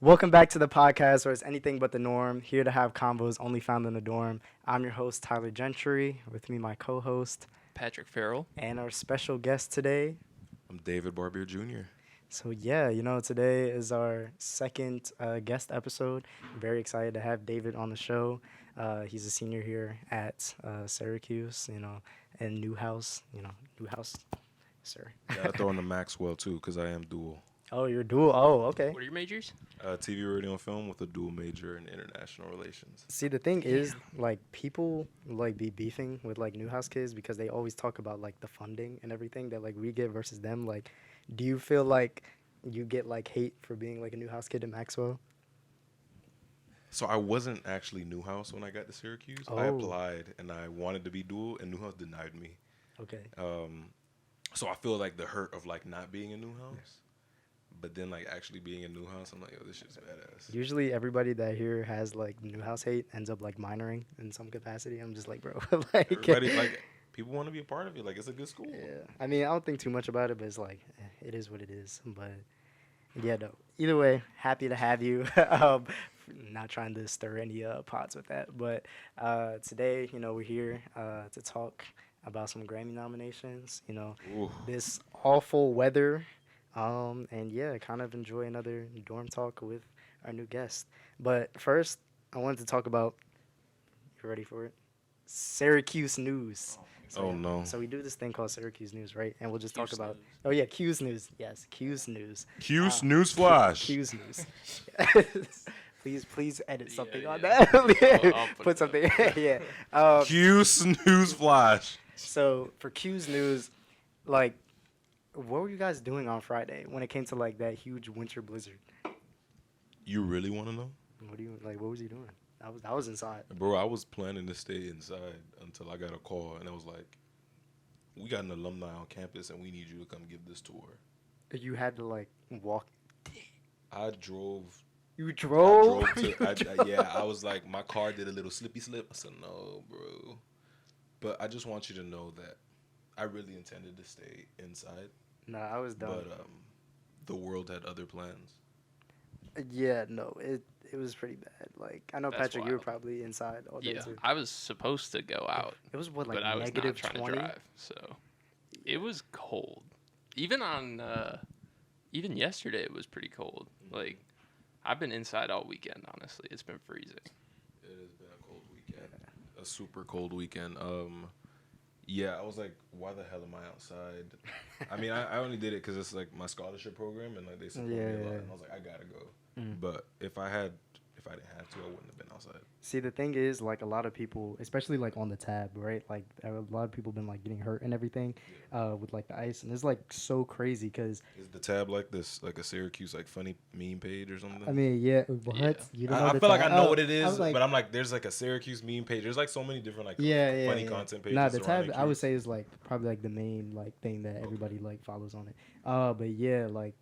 Welcome back to the podcast where it's anything but the norm. Here to have combos only found in the dorm. I'm your host, Tyler Gentry. With me, my co host, Patrick Farrell. and our special guest today. I'm David Barbier Jr. So, yeah, today is our second guest episode. I'm very excited to have David on the show. He's a senior here at Syracuse, and Newhouse, Newhouse, sir. Gotta throw in the Maxwell too, because I am dual. Oh, you're dual. Oh, okay. What are your majors? TV, radio, and film with a dual major in international relations. See, the thing is, like, people, like, be beefing with, like, Newhouse kids because they always talk about, like, the funding and everything that, like, we get versus them. Like, do you feel like you get, like, hate for being, like, a Newhouse kid in Maxwell? So I wasn't actually Newhouse when I got to Syracuse. I Oh. applied and I wanted to be dual, and Newhouse denied me. Okay. So I feel like the hurt of like not being in Newhouse, but then like actually being in Newhouse, I'm like, yo, this shit's badass. Usually everybody that here has, like, Newhouse hate ends up, like, minoring in some capacity. I'm just like, bro, like... Everybody like people want to be a part of it. Like it's a good school. Yeah. I mean, I don't think too much about it, but it's like, it is what it is. But, yeah, no. Either way, happy to have you. Not trying to stir any pots with that. But today, we're here to talk about some Grammy nominations. Ooh. This awful weather. And, yeah, kind of enjoy another dorm talk with our new guest. But first, I wanted to talk about, you ready for it? Syracuse news. Oh, no. So we do this thing called Syracuse News, right? And we'll just talk Q's about. News. Oh yeah, Q's News. Yes, Q's News. Q's news flash. Q's News. please edit something Yeah, on yeah. that. I'll put put something. Yeah. Um, Q's news flash. so for Q's News, like, what were you guys doing on Friday when it came to like that huge winter blizzard? You really want to know? What was you doing? I was inside. Bro, I was planning to stay inside until I got a call, and it was like, we got an alumni on campus, and we need you to come give this tour. You had to like walk. I drove. You drove. I was like, my car did a little slippy slip. I said, no, bro. But I just want you to know that I really intended to stay inside, Nah, I was done. but the world had other plans. Yeah, no, it was pretty bad. Like, I know, That's Patrick, you were wild. probably inside all day Yeah, too. I was supposed to go out, It was what, like, but I was not negative trying 20? to drive. So it was cold. Even on, even yesterday, it was pretty cold. Like, I've been inside all weekend. Honestly, it's been freezing. It has been a cold weekend, a super cold weekend. Yeah, I was like, why the hell am I outside? I mean, I only did it because it's like my scholarship program, and like they support me a lot. Yeah. And I was like, I gotta go. Mm. But if I didn't have to, I wouldn't have been outside. See, the thing is, like, a lot of people, especially, like, on the tab, right? Like, a lot of people been, like, getting hurt and everything with, like, the ice. And it's, like, so crazy because, Is the tab like this, like a Syracuse like funny meme page or something? I mean, yeah, what? Yeah. You don't know I the feel like I tab? know Oh, what it I is, was like, but I'm like, there's like a Syracuse meme page. There's like so many different like yeah, funny yeah. content pages. Nah, the tab, surrounding I would Q's. say, is, like, probably, like, the main, like, thing that everybody, like, follows on it. But, yeah, like,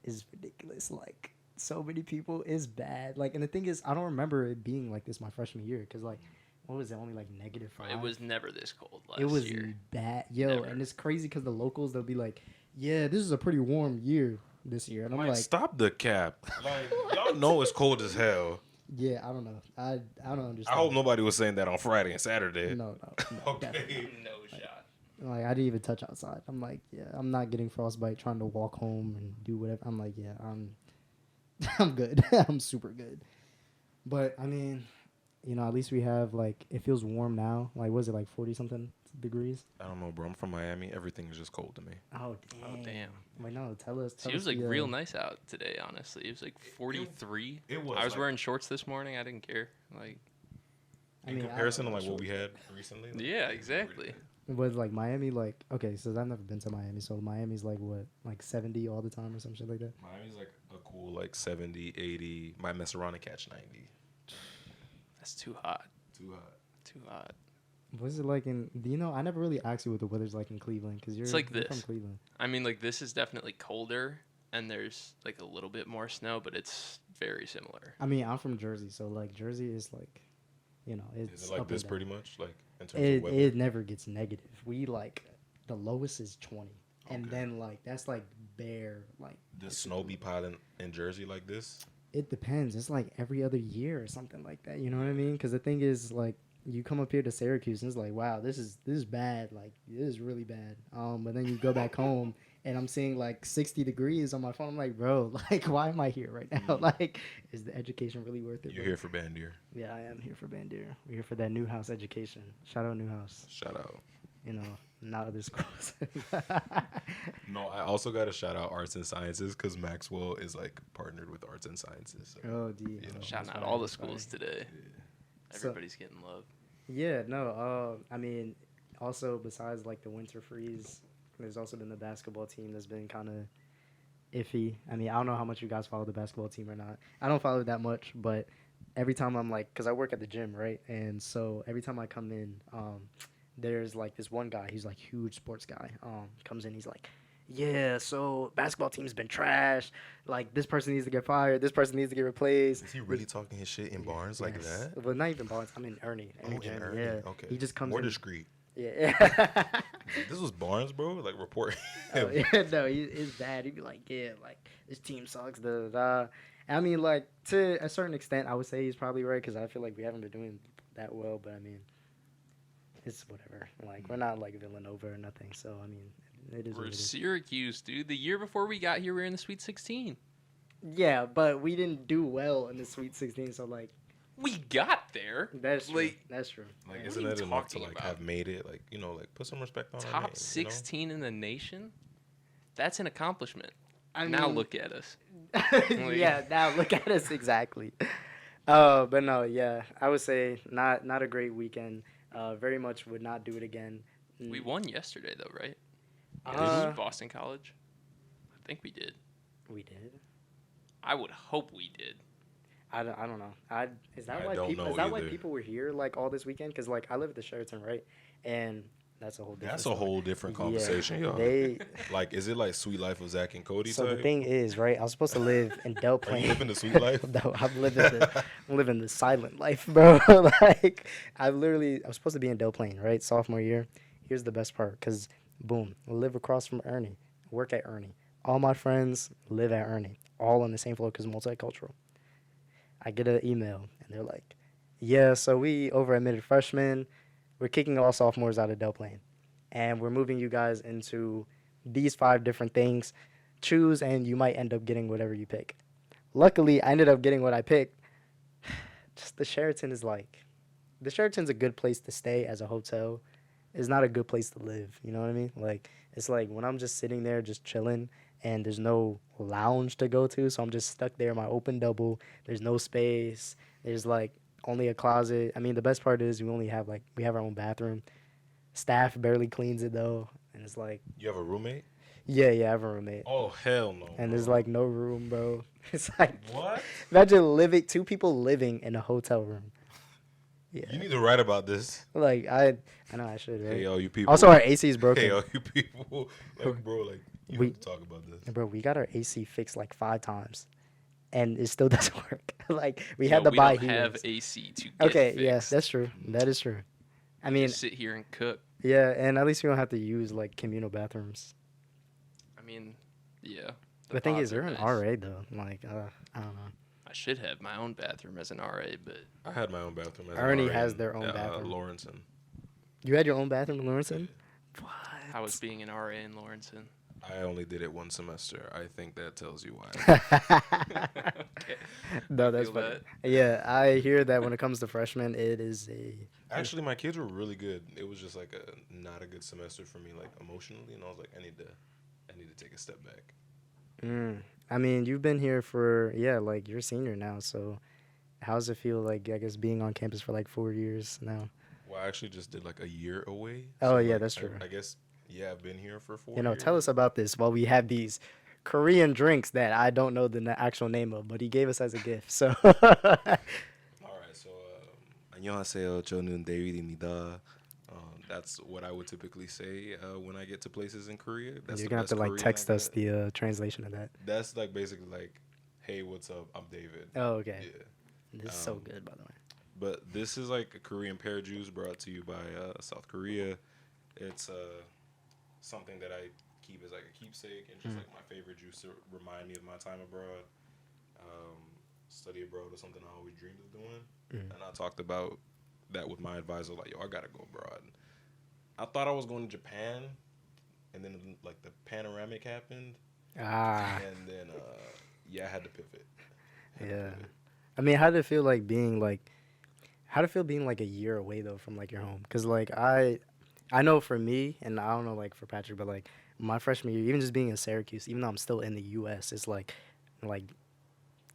it's ridiculous. Like, so many people is bad. Like, and the thing is, I don't remember it being like this my freshman year because, like, what was it? Only like -5. It was never this cold last It was year. bad, yo. Never. And it's crazy because the locals, they'll be like, "Yeah, this is a pretty warm year this year," and I'm like, stop the cap. Like y'all know it's cold as hell. "Yeah, I don't know. I don't I understand." hope nobody was saying that on Friday and Saturday. No, definitely. Okay. No shot. Like, I didn't even touch outside. I'm like, yeah, I'm not getting frostbite trying to walk home and do whatever. I'm like, yeah, I'm good. I'm super good. But I mean, at least we have, like, it feels warm now. Like, was it like 40 something degrees? I don't know, bro. I'm from Miami. Everything is just cold to me. Oh damn. Oh damn. Wait, no, tell us. See, it was like real nice out today. Honestly, it was like 43. It was. I was like, wearing shorts this morning. I didn't care. Like, in comparison to like what we had recently. Like, yeah, exactly. Was like Miami, like, okay, so I've never been to Miami, so Miami's like what, like 70 all the time or some shit like that? Miami's like a cool like 70, 80. Might mess around and catch 90. That's too hot. Too hot. Too hot. What's it like in, I never really asked you what the weather's like in Cleveland, because It's like you're this. from Cleveland. I mean, like, this is definitely colder, and there's like a little bit more snow, but it's very similar. I mean, I'm from Jersey, so like Jersey is like, it's Is it like up this and pretty down. much? Like in terms of It weather? never gets negative. We like, the lowest is 20, and Okay. then like that's like bare like. Does snow be piling in Jersey like this? It depends. It's like every other year or something like that. You know what I mean? Because the thing is, like, you come up here to Syracuse and it's like, wow, this is bad. Like, this is really bad. But then you go back home and I'm seeing like 60 degrees on my phone. I'm like, bro, like, why am I here right now? Like, is the education really worth it? You're But here for Bandier. yeah, I am here for Bandier. We're here for that Newhouse education. Shout out Newhouse. Shout out. You know, not other schools. No, I also got to shout out Arts and Sciences because Maxwell is like partnered with Arts and Sciences. So, Oh, D. you know, Shouting that's out fire, all the that's fire. schools today. So- Everybody's getting love. Yeah, no. I mean, also besides like the winter freeze, there's also been the basketball team that's been kind of iffy. I mean, I don't know how much you guys follow the basketball team or not. I don't follow it that much, but every time I'm like, cause I work at the gym, right? And so every time I come in, there's like this one guy. He's like huge sports guy. Comes in, he's like, yeah, so basketball team's been trash. Like this person needs to get fired. This person needs to get replaced. is he really talking his shit in Barnes like Yes. that? Well, not even Barnes. I'm in Ernie. Oh, in Gym. Ernie. Yeah. Okay. He just comes more in. discreet. Yeah. This was Barnes, bro. Like report. Oh, yeah, no, it's bad. He'd be like, yeah, like this team sucks. Da, da, da. And I mean, like to a certain extent, I would say he's probably right because I feel like we haven't been doing that well. But I mean, it's whatever. Like we're not like Villanova or nothing. So I mean, it is. What We're it is. Syracuse, dude. The year before we got here, we were in the Sweet 16. Yeah, but we didn't do well in the Sweet 16. So like, We got there. that's true. Like, That's true. Like, What isn't are you that enough to talking like about? have made it? Like, you know, like put some respect on our Top name, 16 in the nation? That's an accomplishment. I Now mean- look at us. Yeah, now look at us exactly. But no, yeah, I would say not a great weekend. Very much would not do it again. We won yesterday, though, right? Uh, Against Boston College? I think we did. We did. I would hope we did. I don't know. Is that I why don't people? know Is that why either. people were here like all this weekend? Because like I live at the Sheraton, right? And that's a whole different. That's a story. whole different Yeah, conversation, y'all. They. Like, is it like Sweet Life of Zach and Cody So type? the thing is, right? I was supposed to live in Del Are Plaine. you living the sweet life? No, I'm living the silent life, bro. Like I was supposed to be in Del Plaine, right? Sophomore year. Here's the best part, cause boom, I live across from Ernie, work at Ernie. All my friends live at Ernie, all on the same floor, cause multicultural. I get an email and they're like, "Yeah, so we over-admitted freshmen. We're kicking all sophomores out of Del Plaine, and we're moving you guys into these 5 different things. Choose, and you might end up getting whatever you pick." Luckily, I ended up getting what I picked. Just the Sheraton's a good place to stay as a hotel. It's not a good place to live. You know what I mean? Like it's like when I'm just sitting there just chilling and there's no lounge to go to, so I'm just stuck there in my open double. There's no space. There's like only a closet. I mean, the best part is we have our own bathroom. Staff barely cleans it though, and it's like You have a roommate? yeah, I have a roommate. Oh hell no. And bro. there's like no room, bro. It's like what? imagine 2 people living in a hotel room. Yeah. You need to write about this. Like I know I should, right? Hey yo, you people. Also, our AC is broken. Hey yo, you people. Like bro, like you We- have to talk about this. Bro, we got our AC fixed like 5 times, and it still doesn't work. Like we Yo, had to we buy don't have heaters. AC to get Okay, fixed. yes, that's true. That is true. I mean, Just sit here and cook. yeah, and at least we don't have to use like communal bathrooms. I mean, yeah. The thing is, pods are you're an nice. RA though. Like, I don't know. I should have my own bathroom as an RA, but I had my own bathroom. As Ernie an has RN, their own bathroom. Lawrenson. You had your own bathroom in Lawrenson? What? I was being an RA in Lawrenson. I only did it 1 semester. I think that tells you why. Okay. No, that's Feel funny. that. Yeah, I hear that when it comes to freshmen, it is a. Actually, my kids were really good. It was just like not a good semester for me, like emotionally, and I was like, I need to take a step back. I mean, you've been here for like you're a senior now. So, how does it feel like? I guess being on campus for like 4 years now. Well, I actually just did like a year away. Oh, yeah, like, that's true. I guess I've been here for 4 You know, years. tell us about this while we have these Korean drinks that I don't know the actual name of, but he gave us as a gift. So, All right, so 안녕하세요, 저는 데이비드입니다. That's what I would typically say when I get to places in Korea. That's you're the gonna have best to like Korean text I us got. the translation of that. That's like basically like, hey, what's up? I'm David. Oh, okay. Yeah. This is so good, by the way. But this is like a Korean pear juice brought to you by South Korea. It's something that I keep as like a keepsake and just like my favorite juice to remind me of my time abroad. study abroad was something I always dreamed of doing, Mm. and I talked about that with my advisor. Like, yo, I gotta go abroad. I thought I was going to Japan, and then like the panoramic happened, Ah, and then yeah, I had to pivot. Had to yeah. pivot. I mean, how did it feel like being like? How did it feel being like a year away though from like your home? Cause like I know for me, and I don't know like for Patrick, but like my freshman year, even just being in Syracuse, even though I'm still in the U.S., it's like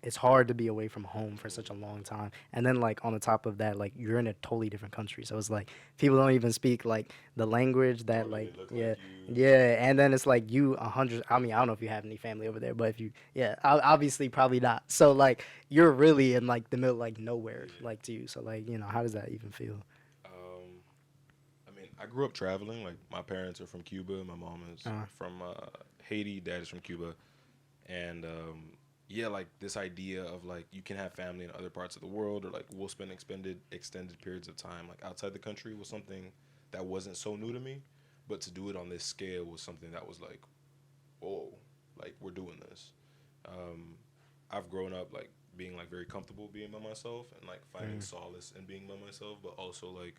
it's hard to be away from home for such a long time. And then like on the top of that, like you're in a totally different country. So it's like people don't even speak like the language that Or do like they look yeah. like you? Yeah, and then it's like you 100. I mean, I don't know if you have any family over there, but if you, yeah, obviously probably not. So like you're really in like the middle, like nowhere, Yeah. like to you. So like how does that even feel? Um, I mean, I grew up traveling. Like, my parents are from Cuba. My mom is Uh, from Haiti. Dad is from Cuba. And yeah, like this idea of like you can have family in other parts of the world, or like we'll spend extended periods of time like outside the country was something that wasn't so new to me. But to do it on this scale was something that was like, whoa, like we're doing this. Um, I've grown up like being like very comfortable being by myself and like finding mm, solace in being by myself, but also like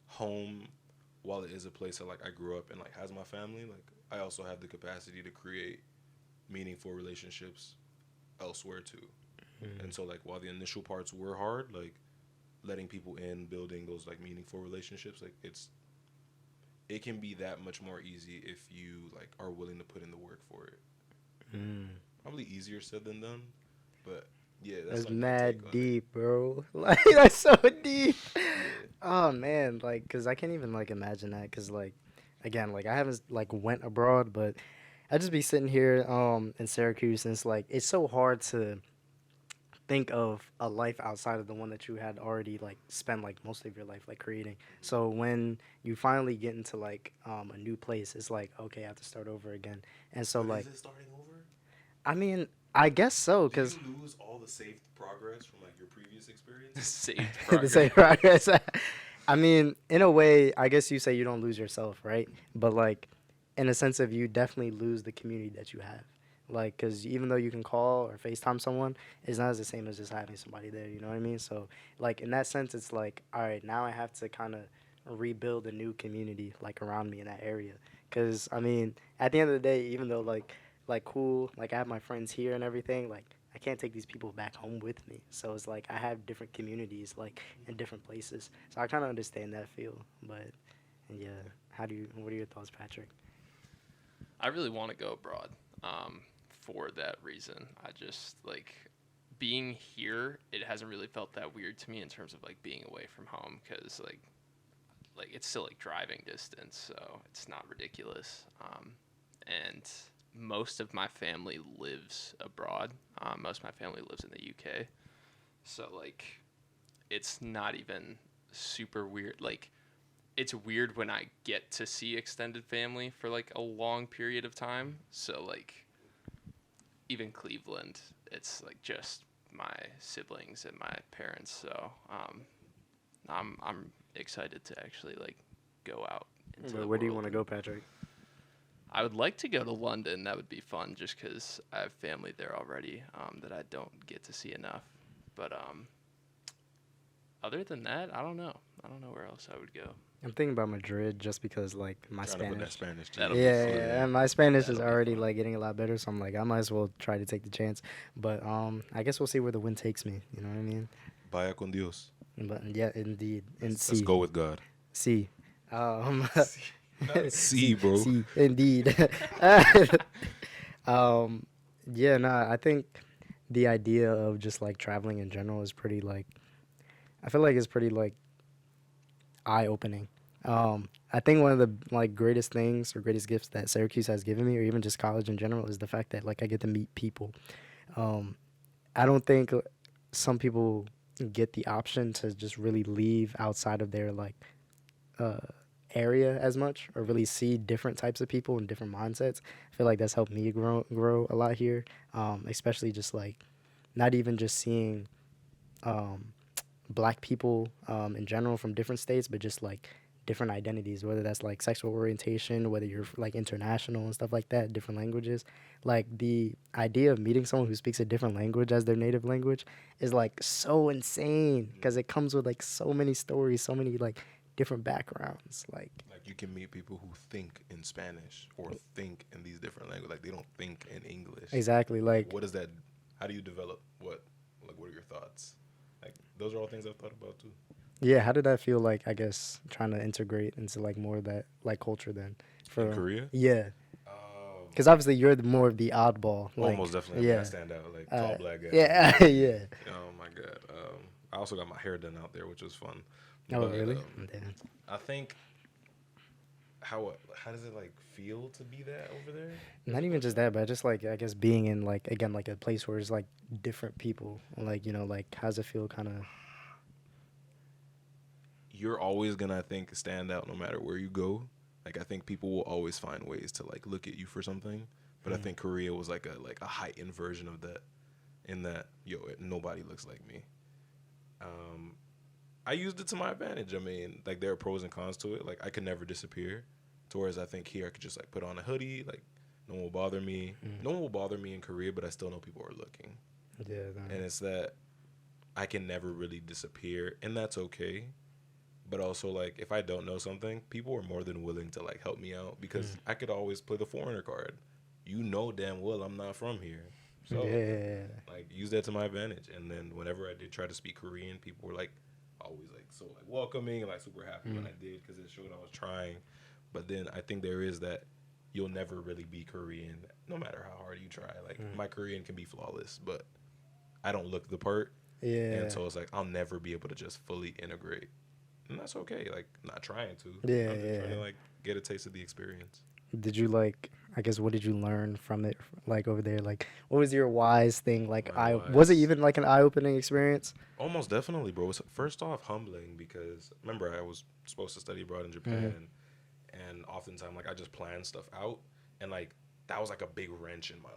home, while it is a place that like I grew up and like has my family, like I also have the capacity to create meaningful relationships elsewhere too. And mm, so like while the initial parts were hard, like letting people in, building those like meaningful relationships, like it can be that much more easy if you like are willing to put in the work for it. mm. Probably easier said than done, but yeah, that's That's like my take mad on it. deep, bro. Like that's so deep. Yeah. Oh man, like, cause I can't even like imagine that, cause like, again, like I haven't like went abroad, but I just be sitting here in Syracuse, and it's like it's so hard to think of a life outside of the one that you had already like spent like most of your life like creating. So when you finally get into like a new place, it's like okay, I have to start over again. And so But is like, it starting over? I mean, I guess so, Do you cause lose all the saved progress from like your previous experiences? Saved the same progress. progress. I mean, in a way, I guess you say you don't lose yourself, right? But like, in a sense of you definitely lose the community that you have. Like, cause even though you can call or FaceTime someone, it's not as the same as just having somebody there. You know what I mean? So, like in that sense, it's like, all right, now I have to kind of rebuild a new community like around me in that area. Cause I mean, at the end of the day, even though like cool, like I have my friends here and everything, like I can't take these people back home with me. So it's like I have different communities like in different places. So I kind of understand that feel. But and yeah, what are your thoughts, Patrick? I really want to go abroad. For that reason, I just like being here. It hasn't really felt that weird to me in terms of like being away from home because like it's still like driving distance, so it's not ridiculous. And most of my family lives abroad. Most of my family lives in the UK, so like it's not even super weird. Like it's weird when I get to see extended family for like a long period of time. So like even Cleveland, it's like just my siblings and my parents. So I'm excited to actually like go out into But the where do you world. want to And go, Patrick? I would like to go to London. That would be fun, just because I have family there already that I don't get to see enough. But other than that, I don't know. I don't know where else I would go. I'm thinking about Madrid just because like my Trying to put that Spanish. Spanish to That'll use. be Yeah, fun. yeah, and my Spanish is That'll be already fun. like getting a lot better, so I'm like I might as well try to take the chance. But I guess we'll see where the wind takes me. You know what I mean? Vaya con Dios. But yeah, indeed, and Let's see, go with God. see, See, not see, bro. see, indeed. um, yeah, no, I think the idea of just like traveling in general is pretty like I feel like it's pretty like eye opening. I think one of the like greatest things or greatest gifts that Syracuse has given me, or even just college in general, is the fact that like I get to meet people. Um, I don't think some people get the option to just really leave outside of their like uh, area as much, or really see different types of people and different mindsets. I feel like that's helped me grow a lot here, especially just like not even just seeing um, black people in general from different states, but just like different identities, whether that's like sexual orientation, whether you're like international and stuff like that, different languages. Like the idea of meeting someone who speaks a different language as their native language is like so insane because it comes with like so many stories, so many like different backgrounds. Like you can meet people who think in Spanish or think in these different languages. Like they don't think in English. Exactly, Like like what is that? How do you develop what? Like what are your thoughts? Like those are all things I've thought about too. yeah, how did that feel like, I guess, trying to integrate into like more of that like culture then In for Korea, yeah, um, because obviously you're the more of the oddball, almost like definitely. I mean, I yeah, stand out like tall black guy. yeah, yeah. Oh my god. I also got my hair done out there, which was fun. Oh But really? Damn. I think how does it like feel to be that over there? Is Not the even just question. that, but just like I guess being in like again like a place where it's like different people, like like how's it feel, kind of. You're always gonna, I think, stand out no matter where you go. Like I think people will always find ways to like look at you for something. But I think Korea was like a heightened version of that. In that, nobody looks like me. Um, I used it to my advantage. I mean, like there are pros and cons to it. Like I could never disappear. To whereas I think here I could just like put on a hoodie. Like no one will bother me. No one will bother me in Korea, but I still know people are looking. Yeah, And it's that I can never really disappear, and that's okay. But also like if I don't know something, people are more than willing to like help me out because I could always play the foreigner card. You know damn well I'm not from here. So yeah, like use that to my advantage. And then whenever I did try to speak Korean, people were like always like so like welcoming and like super happy when I did because it showed I was trying. But then I think there is that you'll never really be Korean no matter how hard you try. Like my Korean can be flawless, but I don't look the part. And yeah, so it's like I'll never be able to just fully integrate. And that's okay. Like not trying to. yeah, I'm just trying yeah. to like get a taste of the experience. Did you like? I guess what did you learn from it? Like over there, like what was your wise thing? Like My I was it wise. even like an eye opening experience? Almost definitely, bro. It's first off humbling because remember I was supposed to study abroad in Japan, and oftentimes like I just plan stuff out, and like that was like a big wrench in my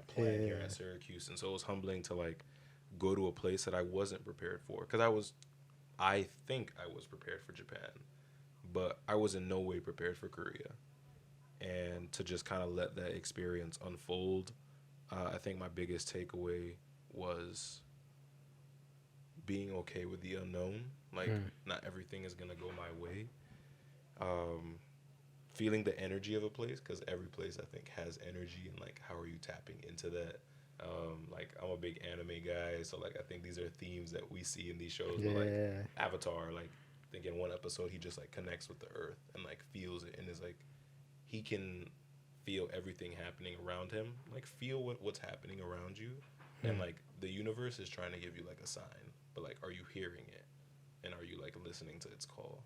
plan here Yeah. at Syracuse, and so it was humbling to like go to a place that I wasn't prepared for because I think I was prepared for Japan, but I was in no way prepared for Korea, and to just kind of let that experience unfold, I think my biggest takeaway was being okay with the unknown. Like, not everything is gonna go my way. Um, Feeling the energy of a place because every place I think has energy, and like, how are you tapping into that? Like, I'm a big anime guy, so like, I think these are themes that we see in these shows. But like, Yeah. Avatar, like, I think in one episode he just like connects with the earth and like feels it, and is like, he can feel everything happening around him. Like, feel what's happening around you, and like, the universe is trying to give you like a sign, but like, are you hearing it, and are you like listening to its call?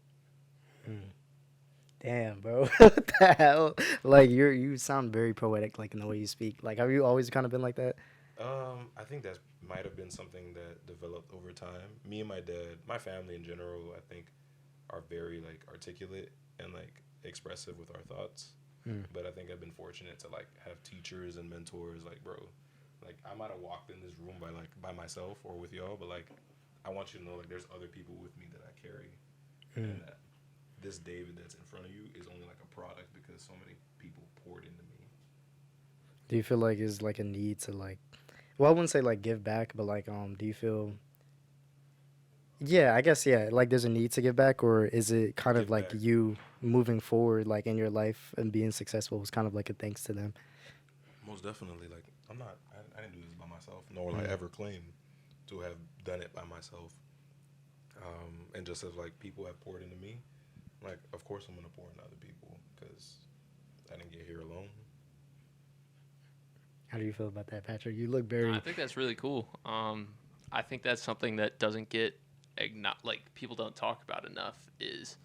Damn, bro. What the hell? Like you sound very poetic, like in the way you speak. Like have you always kind of been like that? I think that might have been something that developed over time. Me and my dad, my family in general, I think, are very like articulate and like expressive with our thoughts. But I think I've been fortunate to like have teachers and mentors. Like, bro, like I might have walked in this room by myself or with y'all, but like I want you to know like there's other people with me that I carry, and that this David that's in front of you is only like a product because so many people poured into me. Do you feel like is like a need to like, well, I wouldn't say like give back, but like do you feel, yeah, I guess, yeah, like there's a need to give back, or is it kind of Give like back. you moving forward like in your life and being successful was kind of like a thanks to them? Most definitely. Like I didn't do this by myself, nor will I ever claim to have done it by myself. And just as like people have poured into me, like of course I'm gonna pour into other people because I didn't get here alone. How do you feel about that, Patrick? You look No, I very, think that's really cool. I think that's something that doesn't get like people don't talk about enough is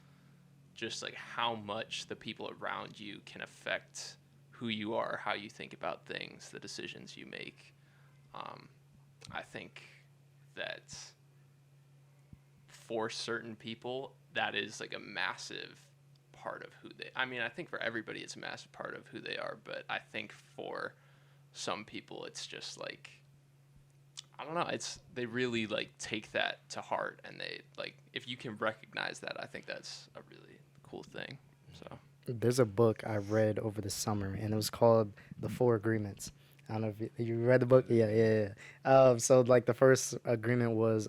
just like how much the people around you can affect who you are, how you think about things, the decisions you make. Um, I think that for certain people, that is like a massive part of who they. I mean, I think for everybody, it's a massive part of who they are, but I think for some people, it's just like I don't know. It's they really like take that to heart, and they like if you can recognize that, I think that's a really cool thing. So There's a book I read over the summer, and it was called The Four Agreements. I don't know if you read the book. Yeah, yeah, yeah. So like the first agreement was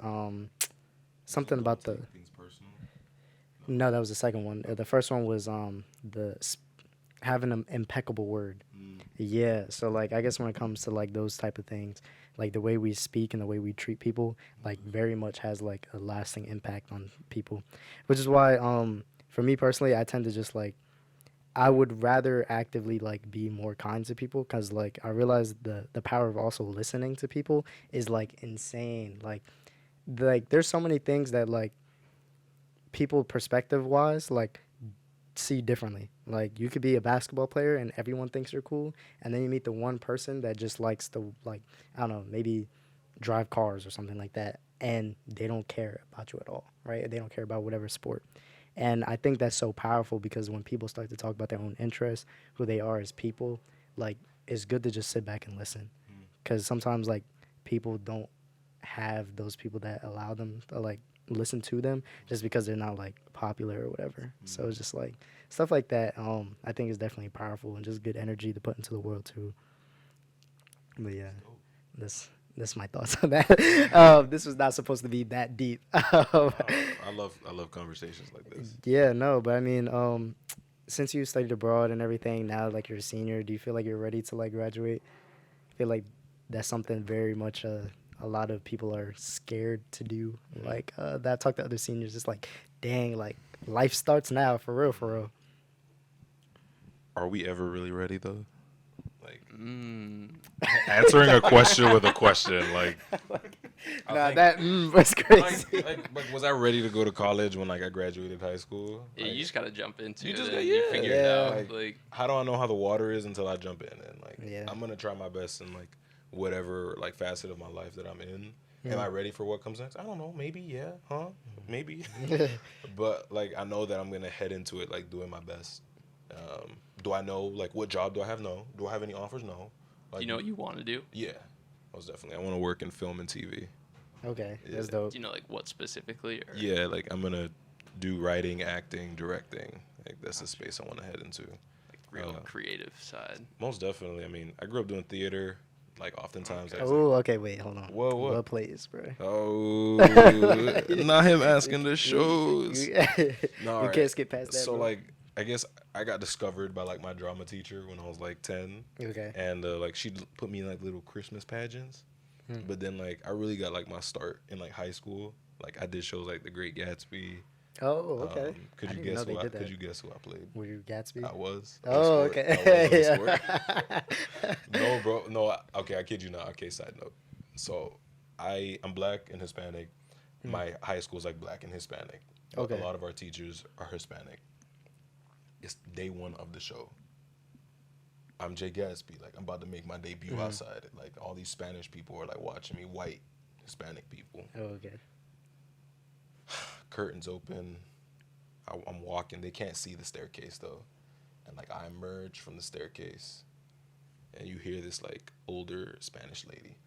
something Don't about the. take things personal. No, that was the second one. The first one was having an impeccable word. Mm. Yeah, so like I guess when it comes to like those type of things, like the way we speak and the way we treat people, like very much has like a lasting impact on people, which is why for me personally, I tend to just like I would rather actively like be more kind to people because like I realize the power of also listening to people is like insane. Like there's so many things that like people perspective wise like see differently. Like you could be a basketball player and everyone thinks you're cool, and then you meet the one person that just likes to like I don't know maybe drive cars or something like that, and they don't care about you at all, right? They don't care about whatever sport. And I think that's so powerful because when people start to talk about their own interests, who they are as people, like it's good to just sit back and listen. Because sometimes like people don't have those people that allow them to like listen to them just because they're not like popular or whatever. So it's just like stuff like that. I think is definitely powerful and just good energy to put into the world too. But yeah, this that's my thoughts on that. This was not supposed to be that deep. I love conversations like this. Yeah, no, but I mean, since you studied abroad and everything, now like you're a senior, do you feel like you're ready to like graduate? I feel like that's something very much a lot of people are scared to do. Like that I talk to other seniors, it's like, dang, like life starts now for real, for real. Are we ever really ready though? Like mm, answering a question with a question, like Nah, think- that was crazy. like was I ready to go to college when like I graduated high school? yeah, Like, you just gotta jump into you it. just And got- you yeah. figure Yeah. it out. Like, Like how do I know how the water is until I jump in? And like Yeah. I'm gonna try my best in like whatever like facet of my life that I'm in. Am Yeah. I ready for what comes next? I don't know. Maybe, yeah, huh? Maybe. But like I know that I'm gonna head into it like doing my best. Do I know like what job do I have? No. Do I have any offers? No. Like, do you know what you want to do? Yeah, most definitely. I want to work in film and TV. Okay, that's Yeah. dope. Do you know like what specifically? Or? Yeah, like I'm gonna do writing, acting, directing. Like that's the space I want to head into. Like real creative side. Most definitely. I mean, I grew up doing theater. Like oftentimes. I was Oh, okay, wait, hold on. Whoa, what? What plays, bro? oh, not him asking the shows. You, No, you right. can't skip past that. So bro. like, I guess I got discovered by like my drama teacher when I was like 10, Okay. and like she put me in like little Christmas pageants. But then like I really got like my start in like high school. Like I did shows like The Great Gatsby. Oh, okay. Could I you didn't know guess they who I, did that. could you guess who I played? Were you Gatsby? I was. Oh, I was the okay. sport. Yeah. No, bro. No. Okay, I kid you not. Okay, side note. So, I'm black and Hispanic. My high school's like black and Hispanic. Okay. A lot of our teachers are Hispanic. It's day one of the show. I'm Jay Gatsby. Like I'm about to make my debut outside. Like all these Spanish people are like watching me. White Hispanic people. Oh, okay. Curtains open. I'm walking. They can't see the staircase though, and like I emerge from the staircase, and you hear this like older Spanish lady.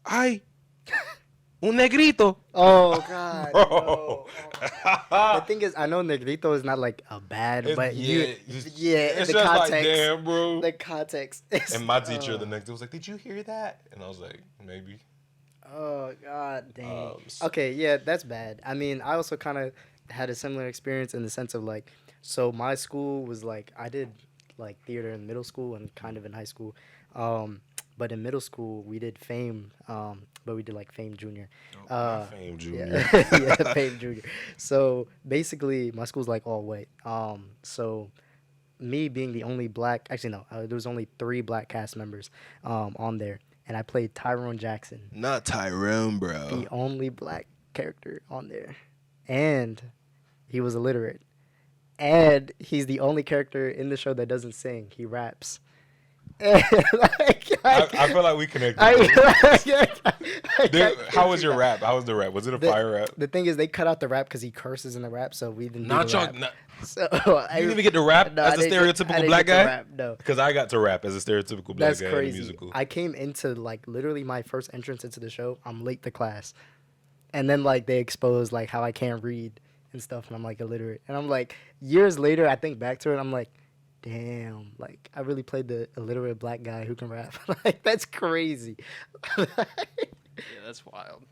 Ay, un negrito. Oh God. Bro. No. The thing is, I know Negrito is not like a bad, but it's the just context, like damn, bro. the context. Is, And my teacher the next day was like, "Did you hear that?" And I was like, "Maybe." Oh God, dang. s- Okay, yeah, that's bad. I mean, I also kind of had a similar experience in the sense of like, so my school was like I did like theater in middle school and kind of in high school, but in middle school we did Fame, but we did like Fame Junior. Fame Junior. Yeah, yeah, Fame Junior. So basically, my school's like all white. So me being the only black, actually no, there was only 3 black cast members on there, and I played Tyrone Jackson, Not Tyrone, the bro. only black character on there, and he was illiterate, and he's the only character in the show that doesn't sing. He raps. And, I feel like we connected. Dude, how was your rap? How was the rap? Was it a fire rap? The thing is, they cut out the rap because he curses in the rap, so we didn't. Not do the y'all. rap. Not, So you didn't even get to rap no, as I a didn't get- I stereotypical didn't black get to guy. rap, no. Because I got to rap as a stereotypical black That's guy in a crazy. musical. I came into like literally my first entrance into the show. I'm late to class, and then like they exposed like how I can't read and stuff, and I'm like illiterate. And I'm like, years later, I think back to it, I'm like, damn, like I really played the illiterate black guy who can rap. Like that's crazy. Yeah, that's wild.